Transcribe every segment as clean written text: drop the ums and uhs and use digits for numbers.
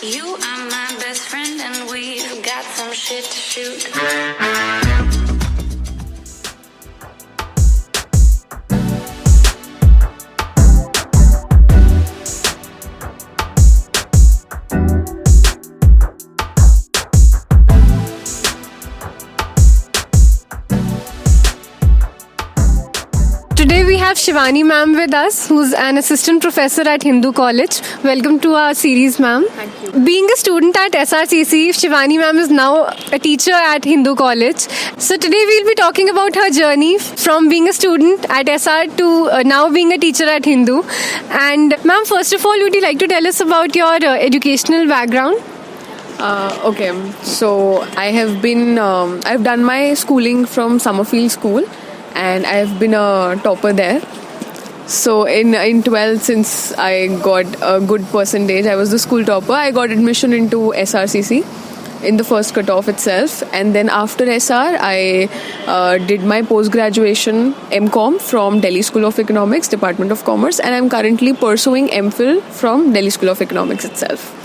You are my best friend and we've got some shit to shoot. Today we have Shivani ma'am with us, who's an assistant professor at Hindu College. Welcome to our series, ma'am. Thank you. Being a student at SRCC, Shivani ma'am is now a teacher at Hindu College. So today we'll be talking about her journey from being a student at SR to now being a teacher at Hindu. And ma'am, first of all, would you like to tell us about your educational background? Okay, so I've done my schooling from Summerfield School, and I've been a topper there. So in 12th, since I got a good percentage, I was the school topper. I got admission into SRCC in the first cutoff itself, and then after SR, I did my post-graduation MCom from Delhi School of Economics, Department of Commerce, and I'm currently pursuing MPhil from Delhi School of Economics itself.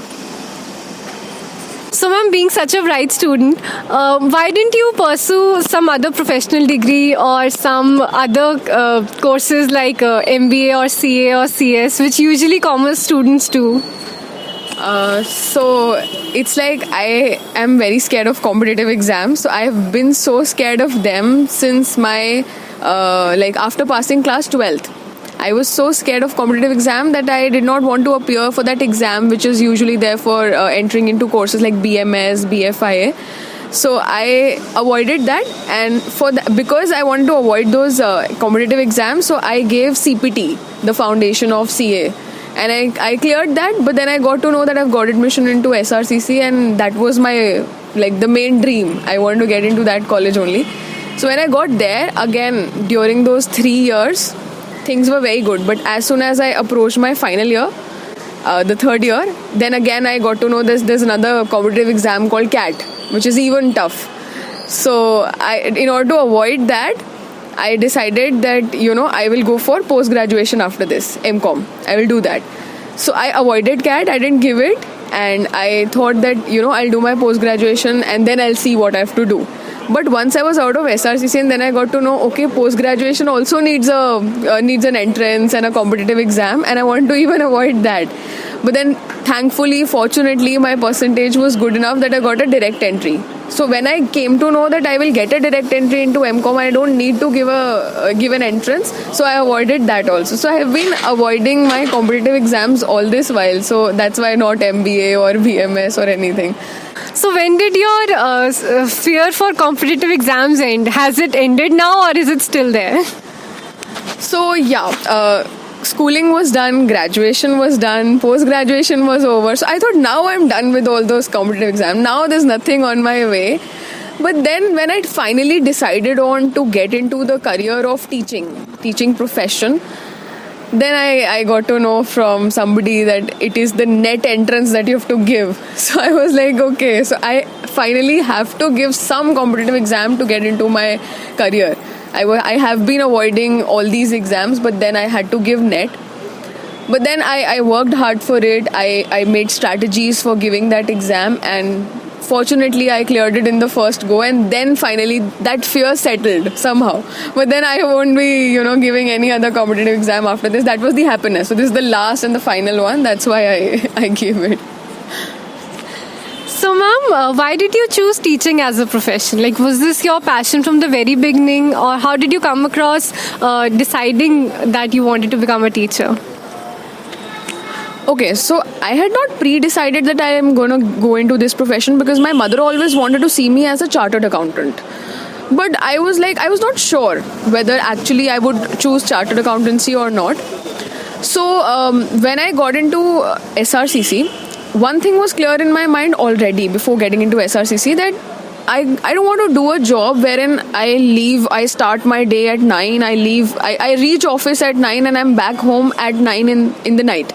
So ma'am, being such a bright student, why didn't you pursue some other professional degree or some other courses like MBA or CA or CS, which usually commerce students do? So it's like I am very scared of competitive exams. So I have been so scared of them since my after passing class 12th. I was so scared of competitive exam that I did not want to appear for that exam, which is usually there for entering into courses like BMS, BFIA. So I avoided that, and because I wanted to avoid those competitive exams, so I gave CPT, the foundation of CA, and I cleared that. But then I got to know that I've got admission into SRCC, and that was my the main dream. I wanted to get into that college only. So when I got there, again during those 3 years, things were very good, but as soon as I approached my final year, the third year, then again I got to know there's another competitive exam called CAT, which is even tough. So in order to avoid that, I decided that I will go for post-graduation after this, MCom. I will do that. So I avoided CAT, I didn't give it, and I thought that I'll do my post-graduation and then I'll see what I have to do. But once I was out of SRCC, and then I got to know, okay, post-graduation also needs an entrance and a competitive exam, and I want to even avoid that. But then, thankfully, fortunately, my percentage was good enough that I got a direct entry. So when I came to know that I will get a direct entry into MCom, I don't need to give an entrance. So I avoided that also. So I have been avoiding my competitive exams all this while. So that's why not MBA or BMS or anything. So when did your fear for competitive exams end? Has it ended now, or is it still there? So schooling was done, graduation was done, post-graduation was over. So I thought now I'm done with all those competitive exams. Now there's nothing on my way. But then when I finally decided on to get into the career of teaching profession, then I got to know from somebody that it is the net entrance that you have to give. So I was like, okay, so I finally have to give some competitive exam to get into my career. I have been avoiding all these exams, but then I had to give net. But then I worked hard for it. I made strategies for giving that exam, and fortunately I cleared it in the first go, and then finally that fear settled somehow. But then I won't be giving any other competitive exam after this. That was the happiness. So this is the last and the final one. That's why I gave it. So ma'am, why did you choose teaching as a profession? Was this your passion from the very beginning, or how did you come across deciding that you wanted to become a teacher? Okay, so I had not pre-decided that I am going to go into this profession, because my mother always wanted to see me as a chartered accountant. But I was not sure whether actually I would choose chartered accountancy or not. So when I got into SRCC, one thing was clear in my mind already before getting into SRCC, that I don't want to do a job wherein I start my day at 9, I reach office at 9 and I'm back home at 9 in the night.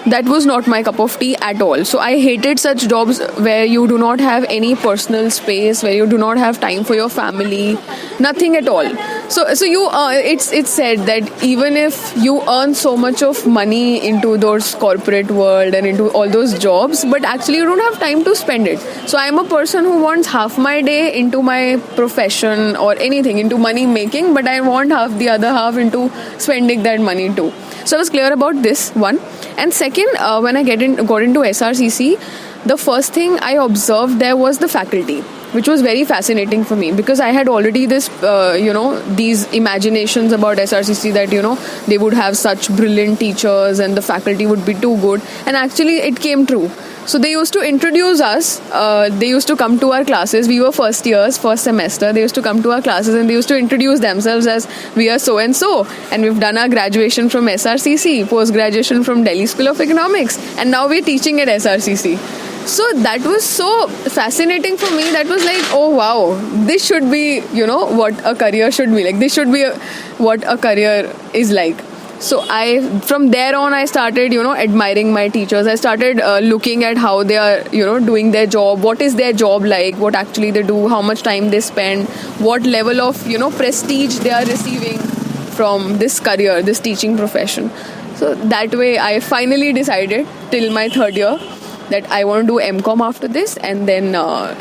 that was not my cup of tea at all. So I hated such jobs where you do not have any personal space, where you do not have time for your family, nothing at all. So you it's said that even if you earn so much of money into those corporate world and into all those jobs, but actually you don't have time to spend it. So I'm a person who wants half my day into my profession or anything, into money making, but I want half the other half into spending that money too. So I was clear about this one. And second, when I got into SRCC, the first thing I observed there was the faculty, which was very fascinating for me, because I had already this, these imaginations about SRCC that, they would have such brilliant teachers and the faculty would be too good. And actually it came true. So they used to introduce us, they used to come to our classes. We were first years, first semester. They used to come to our classes and they used to introduce themselves as, we are so and so, and we've done our graduation from SRCC, post-graduation from Delhi School of Economics, and now we're teaching at SRCC. So that was so fascinating for me. That was like, oh wow, this should be, what a career should be like. This should be what a career is like. So from there on, I started, admiring my teachers. I started looking at how they are, doing their job. What is their job like? What actually they do? How much time they spend? What level of, prestige they are receiving from this career, this teaching profession. So that way, I finally decided till my third year that I want to do MCom after this and then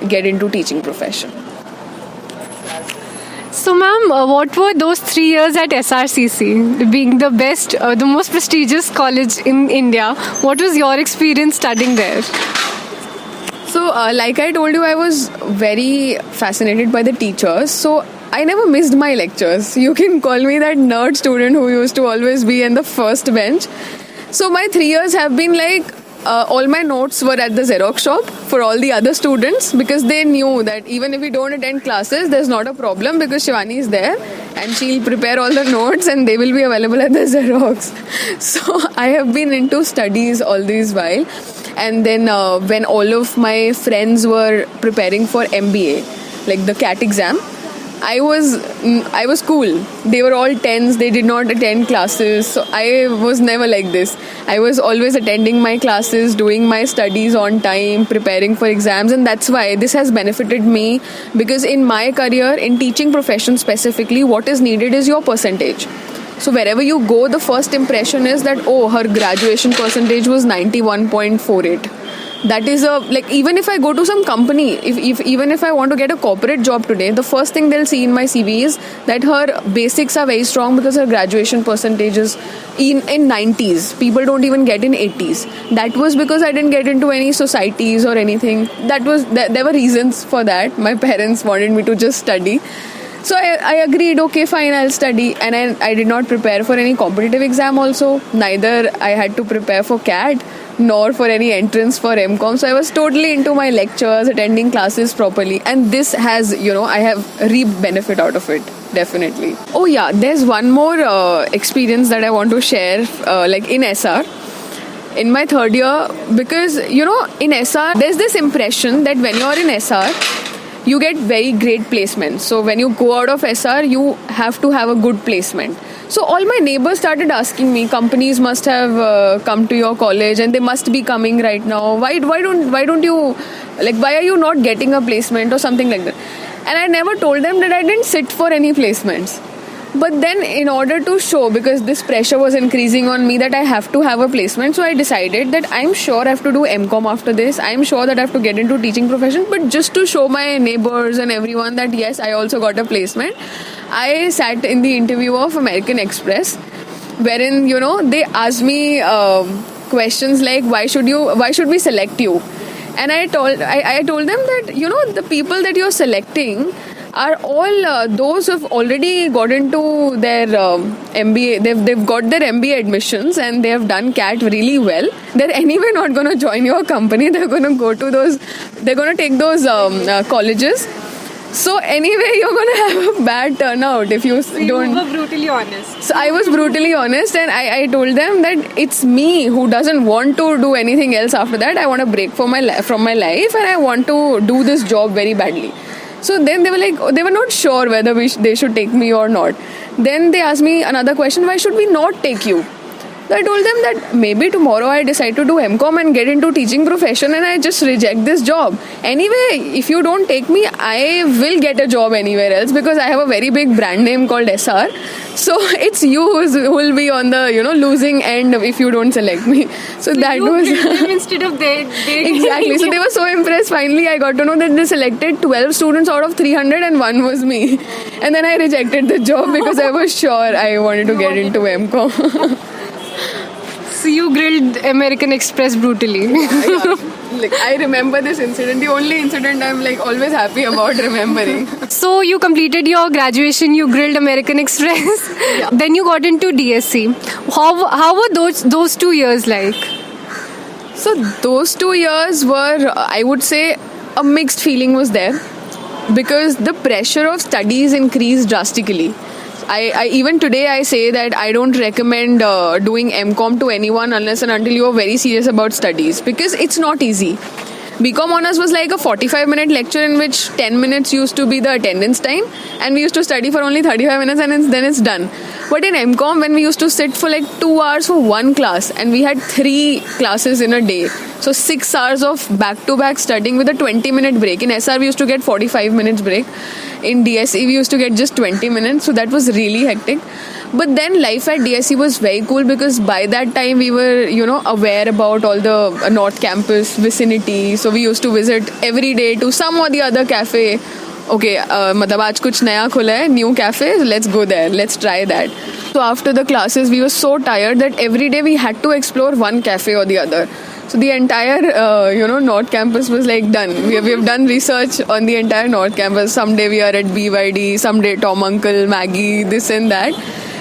get into teaching profession. So, ma'am, what were those 3 years at SRCC, being the best, the most prestigious college in India? What was your experience studying there? So, like I told you, I was very fascinated by the teachers. So, I never missed my lectures. You can call me that nerd student who used to always be in the first bench. So, my 3 years have been like, all my notes were at the Xerox shop for all the other students, because they knew that even if we don't attend classes, there's not a problem because Shivani is there and she'll prepare all the notes and they will be available at the Xerox. So I have been into studies all this while. And then when all of my friends were preparing for MBA, like the CAT exam, I was cool. They were all tens. They did not attend classes. So I was never like this. I was always attending my classes, doing my studies on time, preparing for exams. And that's why this has benefited me, because in my career, in teaching profession specifically, what is needed is your percentage. So wherever you go, the first impression is that, oh, her graduation percentage was 91.48. That is even if I go to some company, even if I want to get a corporate job today, the first thing they'll see in my CV is that her basics are very strong because her graduation percentage is in 90s. People don't even get in 80s. That was because I didn't get into any societies or anything. There were reasons for that. My parents wanted me to just study. So I agreed, okay, fine, I'll study. And I did not prepare for any competitive exam also. Neither I had to prepare for CAT, nor for any entrance for MCom. So I was totally into my lectures, attending classes properly. And this has, I have reaped benefit out of it, definitely. Oh yeah, there's one more experience that I want to share, like in SR. In my third year, because, in SR, there's this impression that when you're in SR, you get very great placements. So when you go out of SR, you have to have a good placement. So all my neighbors started asking me, companies must have come to your college and they must be coming right now. Why don't you, why are you not getting a placement or something like that? And I never told them that I didn't sit for any placements. But then in order to show, because this pressure was increasing on me that I have to have a placement, so I decided that I'm sure I have to do MCom after this. I'm sure that I have to get into teaching profession. But just to show my neighbors and everyone that yes, I also got a placement, I sat in the interview of American Express, wherein, they asked me questions like, why should we select you? And I told them that, the people that you're selecting are all those who have already got into their MBA. They've got their MBA admissions and they have done CAT really well. They're anyway not going to join your company. They're going to go to those. They're going to take those colleges. So anyway, you're going to have a bad turnout if you don't. You were brutally honest. So I was brutally honest, and I told them that it's me who doesn't want to do anything else after that. I want a break from my life, and I want to do this job very badly. So then they were not sure whether they should take me or not. Then they asked me another question, why should we not take you? So I told them that maybe tomorrow I decide to do MCOM and get into teaching profession and I just reject this job. Anyway, if you don't take me, I will get a job anywhere else because I have a very big brand name called SR. So it's you who will be on the losing end if you don't select me. So that you was grilled them instead of they exactly. So they were so impressed. Finally, I got to know that they selected 12 students out of 300 and one was me. And then I rejected the job because I was sure I wanted to get into MCOM. So you grilled American Express brutally. Yeah. Like, I remember this incident. The only incident I'm always happy about remembering. So you completed your graduation, you grilled American Express. Yeah. Then you got into DSC. How were those 2 years like? So those 2 years were, I would say, a mixed feeling was there because the pressure of studies increased drastically. I even today I say that I don't recommend doing MCOM to anyone unless and until you are very serious about studies because it's not easy. BCom Honours was like a 45-minute lecture in which 10 minutes used to be the attendance time and we used to study for only 35 minutes and then it's done. But in MCOM, when we used to sit for 2 hours for one class and we had 3 classes in a day, so 6 hours of back-to-back studying with a 20-minute break. In SR, we used to get 45 minutes break. In DSE, we used to get just 20 minutes, so that was really hectic. But then life at DSE was very cool because by that time we were, aware about all the North Campus vicinity. So we used to visit every day to some or the other cafe. Okay, मतलब आज कुछ नया खुला है, new cafe, let's go there, let's try that. So after the classes, we were so tired that every day we had to explore one cafe or the other. So the entire, North Campus was done. We have done research on the entire North Campus. Someday we are at BYD, someday Tom Uncle, Maggie, this and that.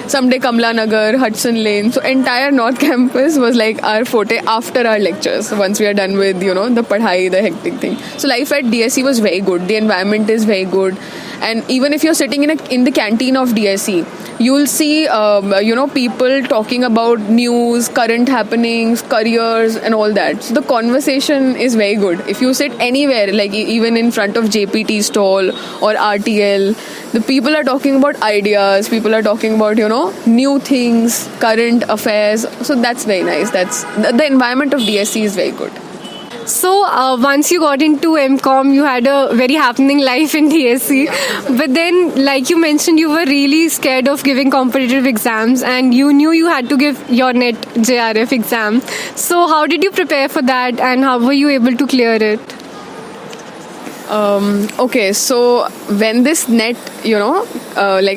Someday Kamla Nagar, Hudson Lane. So entire North Campus was our forte after our lectures. Once we are done with, the padhai, the hectic thing. So life at DSE was very good. The environment is very good. And even if you're sitting in the canteen of DSE, you'll see, people talking about news, current happenings, careers and all that. So the conversation is very good. If you sit anywhere, even in front of JPT stall or RTL, the people are talking about ideas, people are talking about, new things, current affairs. So that's very nice. The environment of DSE is very good. So once you got into MCOM, you had a very happening life in DSC. Yeah. But then, like you mentioned, you were really scared of giving competitive exams and you knew you had to give your NET JRF exam. So how did you prepare for that and how were you able to clear it? Okay, so when this NET,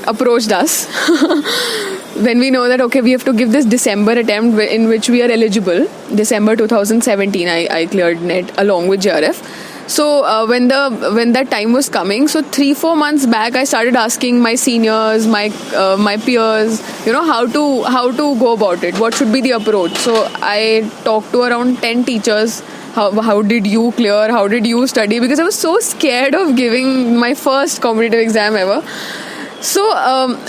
approached us, when we know that, okay, we have to give this December attempt in which we are eligible, December 2017, I cleared NET along with JRF. So when that time was coming, so 3-4 months back, I started asking my seniors, my peers, how to go about it, what should be the approach. So I talked to around 10 teachers. How did you clear? How did you study? Because I was so scared of giving my first competitive exam ever. So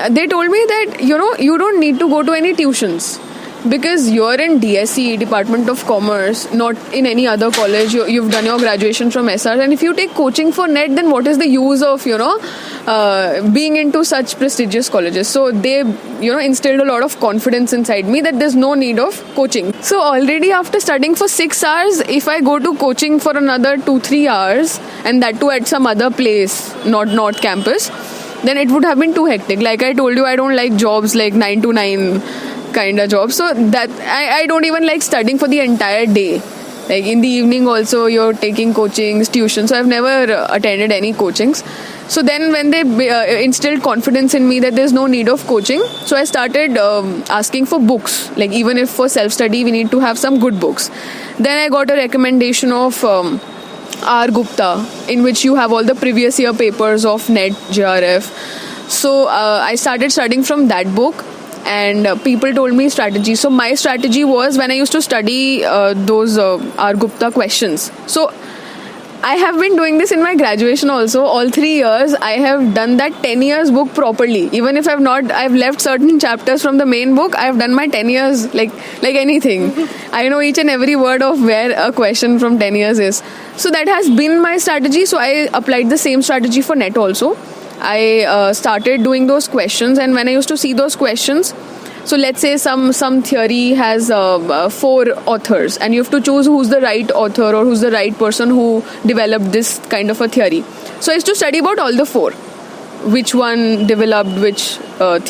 they told me that, you don't need to go to any tuitions. Because you're in DSE, Department of Commerce, not in any other college. You've done your graduation from SR. And if you take coaching for NET, then what is the use of, being into such prestigious colleges? So they, instilled a lot of confidence inside me that there's no need of coaching. So already after studying for 6 hours, if I go to coaching for another 2-3 hours, and that too at some other place, not North Campus, then it would have been too hectic. Like I told you, I don't like jobs 9 to 9 kind of job. So that I don't even like studying for the entire day. In the evening also you're taking coachings, tuition. So I've never attended any coachings. So then when they instilled confidence in me that there's no need of coaching, so I started asking for books. Even if for self-study we need to have some good books. Then I got a recommendation of R. Gupta, in which you have all the previous year papers of NET, JRF. So I started studying from that book. And people told me strategy. So my strategy was when I used to study those R. Gupta questions. So I have been doing this in my graduation also. All 3 years, I have done that 10 years book properly. Even if I've left certain chapters from the main book, I have done my 10 years like anything. I know each and every word of where a question from 10 years is. So that has been my strategy. So I applied the same strategy for NET also. I started doing those questions, and when I used to see those questions, So let's say some theory has 4 authors, and you have to choose who's the right author or who's the right person who developed this kind of a theory. So I used to study about all the 4, which one developed which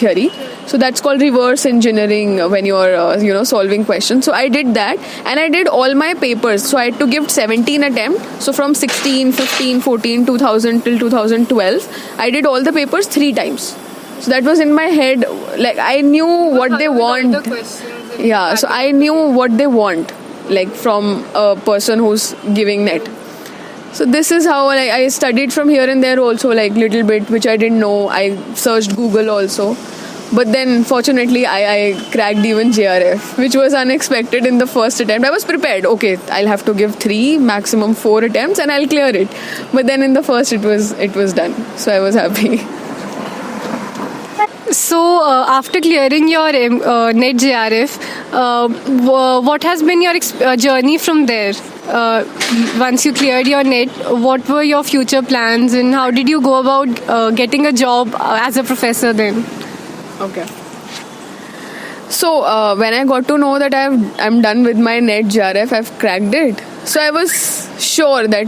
theory. So that's called reverse engineering when you're solving questions. So I did that, and I did all my papers. So I had to give 17 attempts. So from 16, 15, 14, 2000 till 2012, I did all the papers 3 times. So that was in my head. Like I knew what they want. Yeah, so I knew what they want, like from a person who's giving net. So this is how I studied from here and there also, like little bit, which I didn't know. I searched Google also. But then fortunately I cracked even JRF, which was unexpected in the first attempt. I was prepared. Okay, I'll have to give 3, maximum 4 attempts and I'll clear it. But then in the first it was done. So I was happy. So, after clearing your NET JRF, what has been your journey from there? Once you cleared your NET, what were your future plans and how did you go about getting a job as a professor then? Okay. So, when I got to know that I'm done with my NET JRF, I've cracked it. So I was sure that,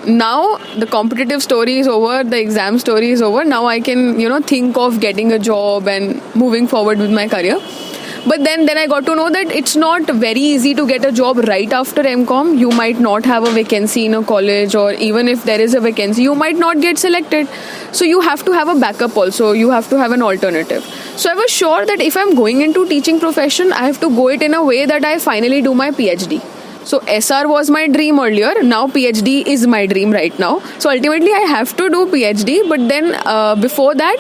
now the competitive story is over, the exam story is over. Now I can, think of getting a job and moving forward with my career. But then I got to know that it's not very easy to get a job right after MCOM. You might not have a vacancy in a college, or even if there is a vacancy, you might not get selected. So you have to have a backup also. You have to have an alternative. So I was sure that if I'm going into teaching profession, I have to go it in a way that I finally do my PhD. So SR was my dream earlier. Now PhD is my dream right now. So ultimately I have to do PhD. But then before that,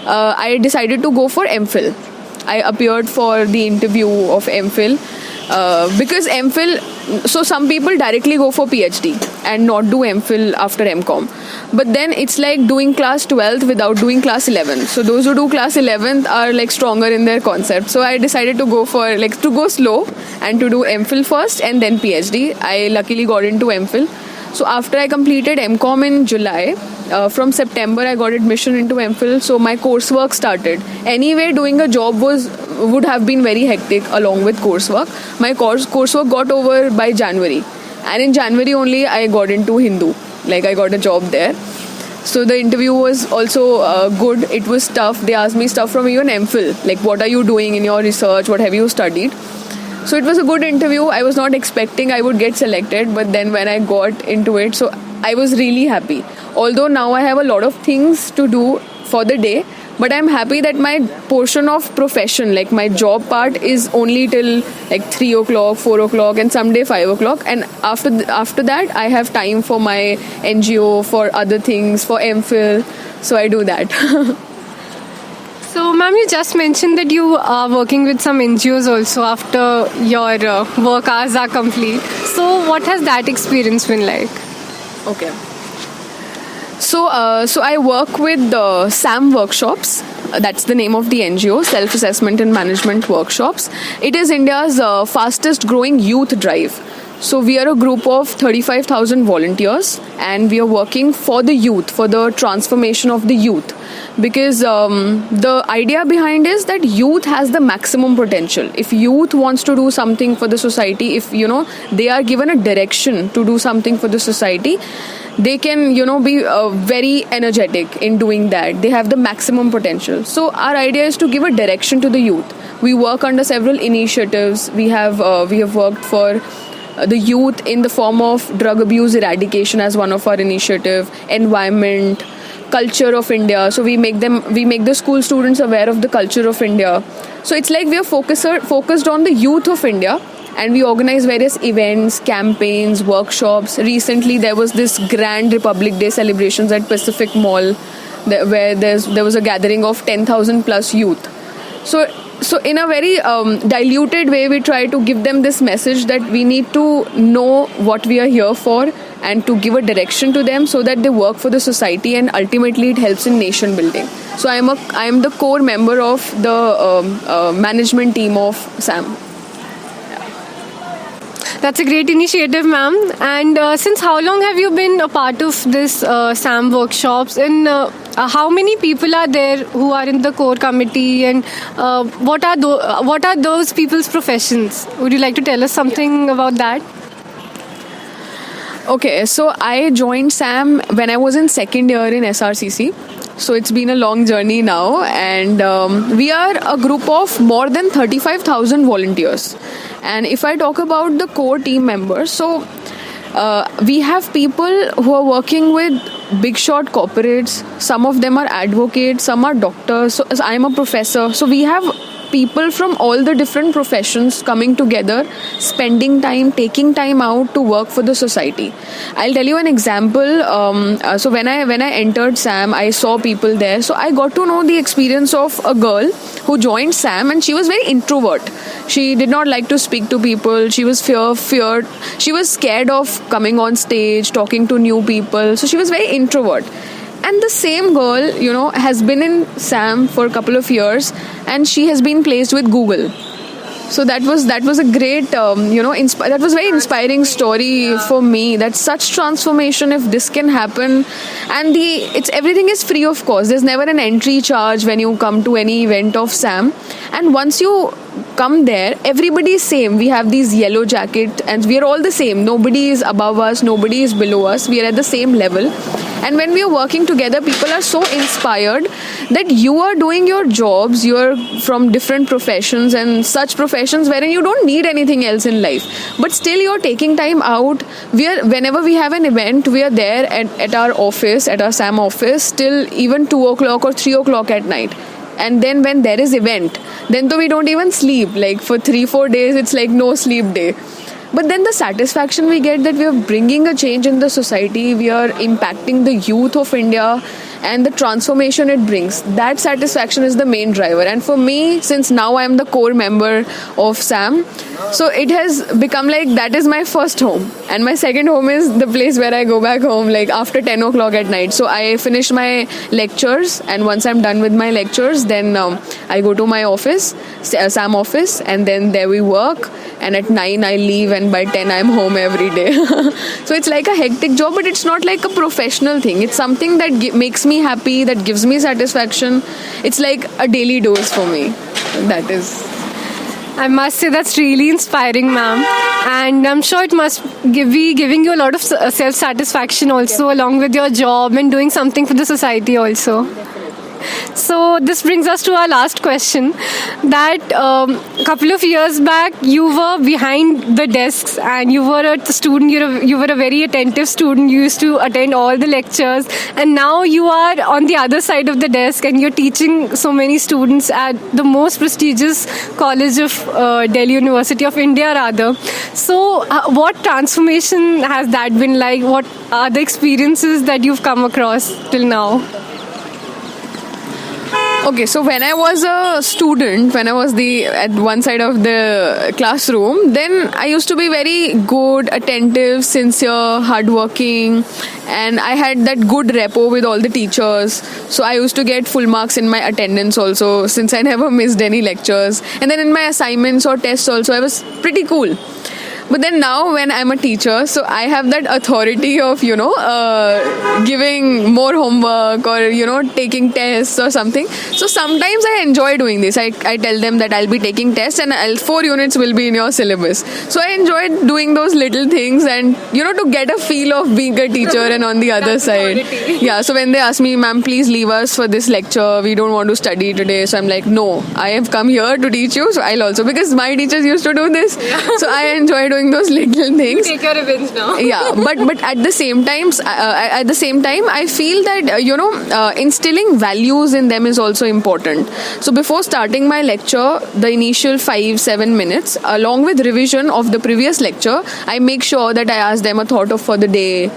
I decided to go for MPhil. I appeared for the interview of MPhil because MPhil, so some people directly go for PhD and not do MPhil after MCOM. But then it's like doing class 12th without doing class 11th. So those who do class 11th are like stronger in their concept. So I decided to go to go slow and to do MPhil first and then PhD. I luckily got into MPhil. So after I completed MCOM in July, from September I got admission into MPhil, so my coursework started. Anyway, doing a job would have been very hectic along with coursework. My coursework got over by January, and in January only I got into Hindu. Like I got a job there. So the interview was also good. It was tough. They asked me stuff from even MPhil, like what are you doing in your research, what have you studied. So it was a good interview. I was not expecting I would get selected, but then when I got into it, so I was really happy. Although now I have a lot of things to do for the day, but I'm happy that my portion of profession, like my job part, is only till like 3 o'clock, 4 o'clock, and someday 5 o'clock. And after that, I have time for my NGO, for other things, for MPhil. So I do that. So, ma'am, you just mentioned that you are working with some NGOs also after your work hours are complete. So, what has that experience been like? Okay. So I work with SAM workshops. That's the name of the NGO, Self-Assessment and Management Workshops. It is India's fastest growing youth drive. So we are a group of 35,000 volunteers, and we are working for the youth, for the transformation of the youth. Because the idea behind is that youth has the maximum potential. If youth wants to do something for the society, if they are given a direction to do something for the society, they can be very energetic in doing that. They have the maximum potential. So our idea is to give a direction to the youth. We work under several initiatives. We have worked for the youth in the form of drug abuse eradication as one of our initiative, environment, culture of India. So we make the school students aware of the culture of India. So it's like we are focused on the youth of India, and we organize various events, campaigns, workshops. Recently there was this grand Republic Day celebrations at Pacific Mall, where there was a gathering of 10,000 plus youth. So in a very diluted way, we try to give them this message that we need to know what we are here for and to give a direction to them so that they work for the society, and ultimately it helps in nation building. So I am the core member of the management team of SAM. That's a great initiative, ma'am. And since how long have you been a part of this SAM workshops? And how many people are there who are in the core committee? And what are those people's professions? Would you like to tell us something about that? Okay, so I joined SAM when I was in second year in SRCC. So it's been a long journey now, and we are a group of more than 35,000 volunteers. And if I talk about the core team members, so we have people who are working with big shot corporates. Some of them are advocates, some are doctors. So I'm a professor. So we have people from all the different professions coming together, spending time, taking time out to work for the society. I'll tell you an example. So when I entered SAM, I saw people there. So I got to know the experience of a girl who joined SAM, and she was very introvert. She did not like to speak to people. She was feared. She was scared of coming on stage, talking to new people. So she was very introvert. And the same girl, has been in SAM for a couple of years, and she has been placed with Google. So that was a great, that was very inspiring story for me. That such transformation, if this can happen, and everything is free of cost. There's never an entry charge when you come to any event of SAM. And once you come there, everybody is same. We have these yellow jacket, and we are all the same. Nobody is above us, nobody is below us. We are at the same level. And when we are working together, people are so inspired that you are doing your jobs, you're from different professions and such professions wherein you don't need anything else in life. But still you're taking time out. Whenever we have an event, we are there at our office, at our SAM office, till even 2 o'clock or 3 o'clock at night. And then when there is event, then we don't even sleep. Like for 3-4 days, it's like no sleep day. But then the satisfaction we get that we are bringing a change in the society, we are impacting the youth of India, and the transformation it brings, that satisfaction is the main driver. And for me, since now I am the core member of SAM, so it has become like that is my first home, and my second home is the place where I go back home like after 10 o'clock at night. So I finish my lectures, and once I'm done with my lectures, then I go to my office, SAM office, and then there we work, and at 9 I leave, and by 10 I'm home every day. So it's like a hectic job, but it's not like a professional thing. It's something that makes me happy, that gives me satisfaction. It's like a daily dose for me. That is. I must say that's really inspiring, ma'am. And I'm sure it must be giving you a lot of self-satisfaction also, along with your job and doing something for the society also. So this brings us to our last question, that a couple of years back you were behind the desks and you were a student, you were a very attentive student, you used to attend all the lectures, and now you are on the other side of the desk and you're teaching so many students at the most prestigious college of Delhi University of India rather. So what transformation has that been like? What are the experiences that you've come across till now? Okay, so when I was a student, when I was at one side of the classroom, then I used to be very good, attentive, sincere, hardworking, and I had that good rapport with all the teachers. So I used to get full marks in my attendance also, since I never missed any lectures. And then in my assignments or tests also, I was pretty cool. But then now when I'm a teacher, so I have that authority of, giving more homework or, taking tests or something. So sometimes I enjoy doing this. I tell them that I'll be taking tests and 4 units will be in your syllabus. So I enjoy doing those little things and, to get a feel of being a teacher and on the other side. Yeah, so when they ask me, ma'am, please leave us for this lecture. We don't want to study today. So I'm like, no, I have come here to teach you. So I'll also, because my teachers used to do this. Yeah. So I enjoy doing those little things. You take your revenge now. Yeah, but at the same time, I feel that instilling values in them is also important. So before starting my lecture, the initial 5-7 minutes, along with revision of the previous lecture, I make sure that I ask them a thought of for the day.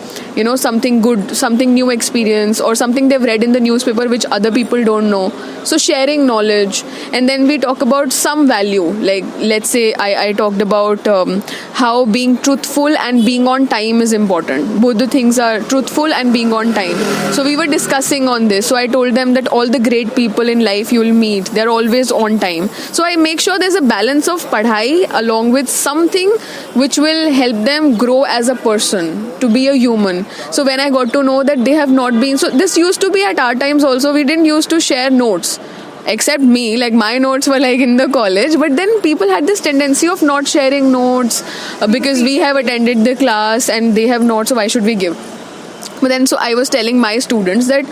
something good, something new experience, or something they've read in the newspaper which other people don't know. So sharing knowledge. And then we talk about some value. Like, let's say I talked about how being truthful and being on time is important. Both the things are truthful and being on time. So we were discussing on this. So I told them that all the great people in life you'll meet, they're always on time. So I make sure there's a balance of padhai along with something which will help them grow as a person, to be a human. So when I got to know that they have not been, so this used to be at our times also, we didn't used to share notes. Except me, like my notes were like in the college, but then people had this tendency of not sharing notes because we have attended the class and they have not, so why should we give? But then, so I was telling my students that,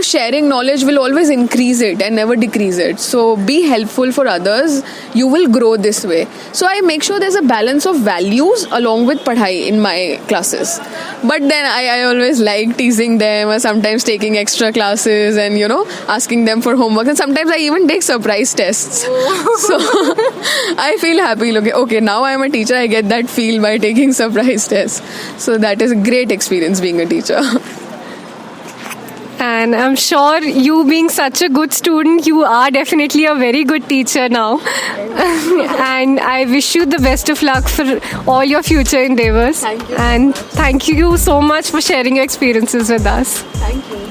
sharing knowledge will always increase it and never decrease it. So be helpful for others. You will grow this way. So I make sure there's a balance of values along with padhai in my classes. But then I always like teasing them or sometimes taking extra classes and, asking them for homework. And sometimes I even take surprise tests. So I feel happy. Okay, now I'm a teacher. I get that feel by taking surprise tests. So that is a great experience being a teacher. And I'm sure you being such a good student, you are definitely a very good teacher now. And I wish you the best of luck for all your future endeavors. Thank you. And thank you so much for sharing your experiences with us. Thank you.